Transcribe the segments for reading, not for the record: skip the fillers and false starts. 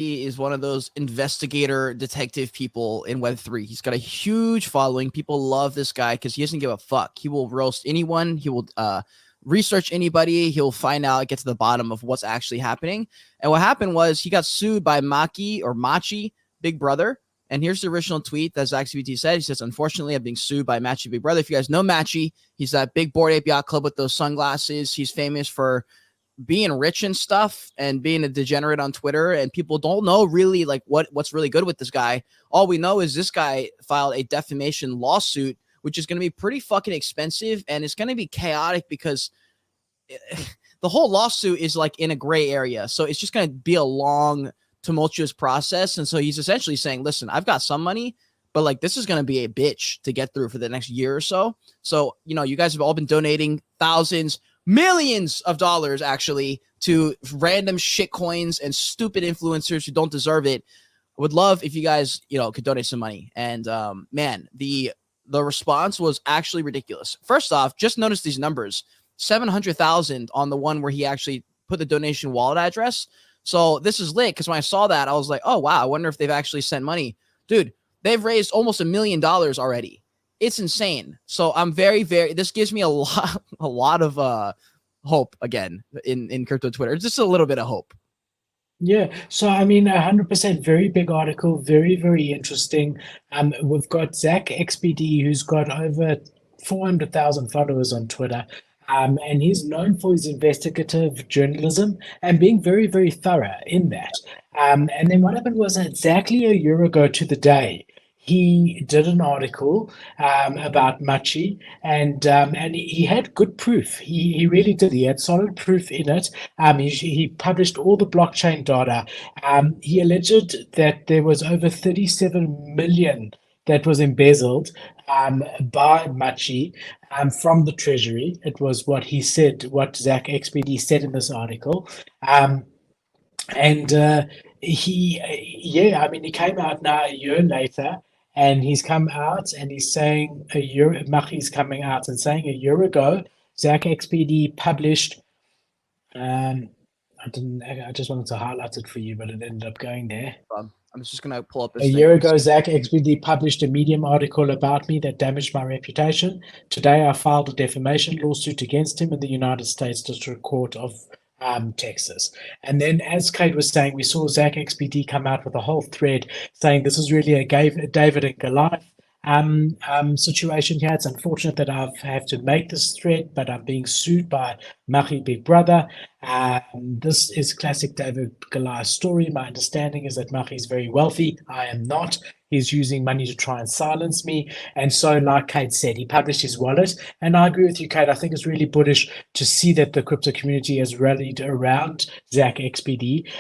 He is one of those investigator detective people in Web3. He's got a huge following. People love this guy because he doesn't give a fuck. He will roast anyone. He will research anybody. He'll find out, get to the bottom of what's actually happening. And what happened was he got sued by Machi Big Brother. And here's the original tweet that ZachXBT said. He says, unfortunately, I'm being sued by Machi Big Brother. If you guys know Machi, he's that big Bored Ape Yacht Club with those sunglasses. He's famous for being rich and stuff and being a degenerate on Twitter. And people don't know really like what's really good with this guy. All we know is this guy filed a defamation lawsuit, which is going to be pretty fucking expensive. And it's going to be chaotic because the whole lawsuit is like in a gray area. So it's just going to be a long, tumultuous process. And so he's essentially saying, listen, I've got some money, but like this is going to be a bitch to get through for the next year or so. So, you know, you guys have all been donating thousands, millions of dollars actually to random shit coins and stupid influencers who don't deserve it. I would love if you guys, you know, could donate some money. And man, the response was actually ridiculous. First off, just notice these numbers, 700,000 on the one where he actually put the donation wallet address. So this is lit because when I saw that, I was like, oh, wow, I wonder if they've actually sent money. Dude, they've raised almost $1 million already. It's insane. So I'm this gives me a lot of hope again in crypto Twitter. Just a little bit of hope. Yeah, so I mean, 100% very big article, very, very interesting. We've got ZachXBT, who's got over 400,000 followers on Twitter. And he's known for his investigative journalism and being very, very thorough in that. And then what happened was exactly a year ago to the day, he did an article about Machi, and he had good proof. He really did. He had solid proof in it. He published all the blockchain data. He alleged that there was over 37 million that was embezzled by Machi from the treasury. It was what he said, what ZachXBT said in this article. He came out now a year later, and he's come out and he's saying Machi's coming out and saying a year ago, ZachXBT published, I just wanted to highlight it for you, but it ended up going there. I'm just going to pull up this. A year ago, ZachXBT published a Medium article about me that damaged my reputation. Today, I filed a defamation lawsuit against him in the United States District Court of Texas. And then, as Kate was saying, we saw ZachXBT come out with a whole thread saying this is really a David and Goliath situation here. It's unfortunate that I have to make this thread, but I'm being sued by Machi Big Brother. This is classic David Goliath story. My understanding is that Machi is very wealthy. I am not. He's using money to try and silence me. And so, like Kate said, he published his wallet. And I agree with you, Kate. I think it's really bullish to see that the crypto community has rallied around ZachXBT.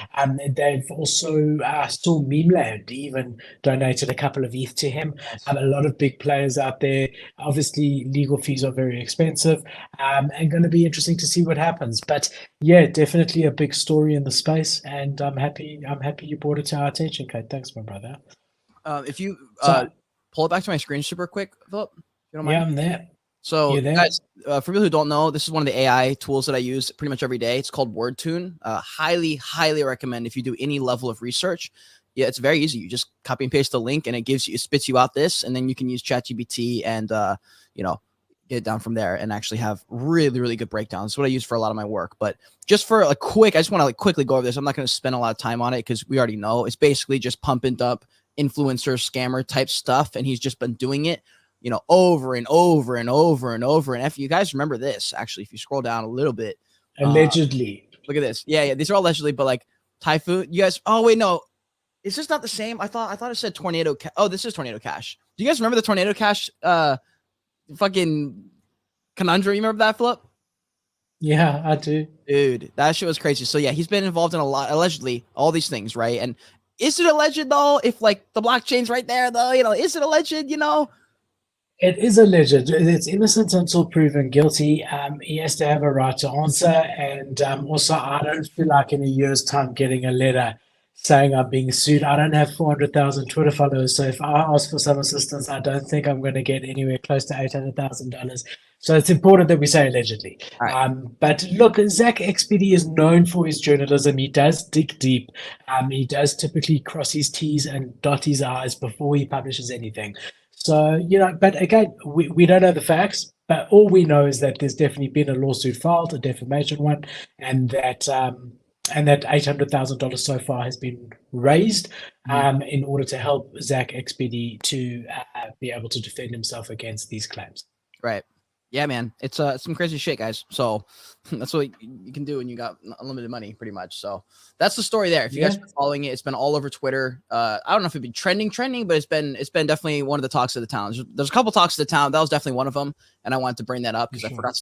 They've also still Memeland even donated a couple of ETH to him. A lot of big players out there. Obviously, legal fees are very expensive, and going to be interesting to see what happens. But yeah, definitely a big story in the space, and I'm happy you brought it to our attention, Kate. Thanks, my brother. If you pull it back to my screen super quick, Philip, you don't mind? Yeah, I'm there. So, guys, for people who don't know, this is one of the AI tools that I use pretty much every day. It's called WordTune. Highly, highly recommend if you do any level of research. Yeah, it's very easy. You just copy and paste the link, and it spits you out this, and then you can use ChatGPT and get it down from there and actually have really, really good breakdowns. It's what I use for a lot of my work. But just for a quick, I just want to quickly go over this. I'm not going to spend a lot of time on it because we already know it's basically just pumping up influencer scammer type stuff, and he's just been doing it over and over and over and over. And if you guys remember this, actually, if you scroll down a little bit, allegedly, look at this. Yeah, these are all allegedly, but like Typhoon, you guys, oh wait, no, is this not the same? I thought it said Tornado. Oh, this is Tornado Cash. Do you guys remember the Tornado Cash fucking conundrum? You remember that, Philip? Yeah, I do. Dude, that shit was crazy. So yeah, he's been involved in a lot, allegedly, all these things, right? And is it alleged though? If like the blockchain's right there though, is it alleged? It is alleged. It's innocent until proven guilty. He has to have a right to answer, and also I don't feel like in a year's time getting a letter saying I'm being sued. I don't have 400,000 Twitter followers, so if I ask for some assistance, I don't think I'm going to get anywhere close to $800,000. So it's important that we say allegedly. All right. But look, ZachXBT is known for his journalism. He does dig deep. He does typically cross his T's and dot his I's before he publishes anything. So, but again, we don't know the facts, but all we know is that there's definitely been a lawsuit filed, a defamation one, and that $800,000 so far has been raised in order to help ZachXBT to be able to defend himself against these claims. Right. Yeah, man. It's some crazy shit, guys. So that's what you can do when you got unlimited money, pretty much. So that's the story there. If you guys are following it, it's been all over Twitter. I don't know if it'd be trending, but it's been definitely one of the talks of the town. There's a couple talks of the town. That was definitely one of them, and I wanted to bring that up because I forgot